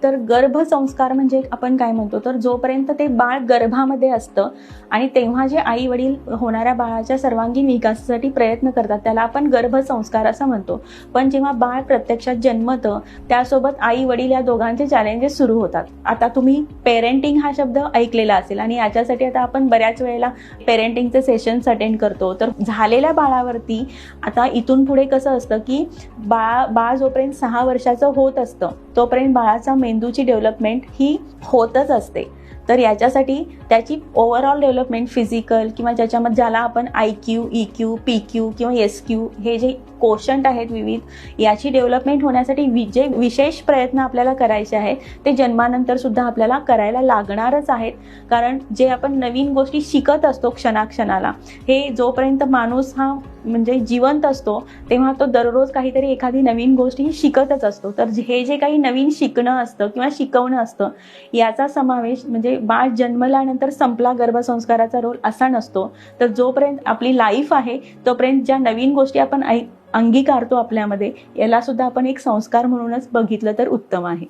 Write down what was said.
तर गर्भसंस्कार म्हणजे आपण काय म्हणतो, तर जोपर्यंत ते बाळ गर्भामध्ये असतं आणि तेव्हा जे आई वडील होणाऱ्या बाळाच्या सर्वांगीण विकासासाठी प्रयत्न करतात त्याला आपण गर्भसंस्कार असं म्हणतो. पण जेव्हा बाळ प्रत्यक्षात जन्मतं त्यासोबत आई वडील या दोघांचे चॅलेंजेस सुरू होतात. आता तुम्ही पेरेंटिंग हा शब्द ऐकलेला असेल आणि याच्यासाठी आता आपण बऱ्याच वेळेला पेरेंटिंगचे सेशन्स अटेंड करतो. तर झालेल्या बाळावरती आता इथून पुढे कसं असतं की बाळ जोपर्यंत 6 वर्षाचं होत असतं तोपर्यंत बाळाचा मेंदूची डेव्हलपमेंट ही होतच असते. तर याच्यासाठी त्याची ओव्हरऑल डेव्हलपमेंट फिजिकल किंवा ज्याला आपण IQ, EQ, PQ किंवा SQ हे जे कोशंट आहेत विविध, याची डेव्हलपमेंट होण्यासाठी जे विशेष प्रयत्न आपल्याला करायचे आहेत ते जन्मानंतर सुद्धा आपल्याला करायला लागणारच आहेत. कारण जे आपण नवीन गोष्टी शिकत असतो क्षणाक्षणाला, हे जोपर्यंत माणूस हा म्हणजे जिवंत असतो तेव्हा तो दररोज काहीतरी एखादी नवीन गोष्ट ही शिकतच असतो. तर हे जे काही नवीन शिकणं असतं किंवा शिकवणं असतं याचा समावेश म्हणजे बाळ जन्मल्यानंतर संपला गर्भसंस्काराचा रोल असा नसतो. तर जोपर्यंत आपली लाईफ आहे तोपर्यंत ज्या नवीन गोष्टी आपण अंगीकारतो आपल्यामध्ये, याला सुद्धा आपण एक संस्कार म्हणूनच बघितलं तर उत्तम आहे.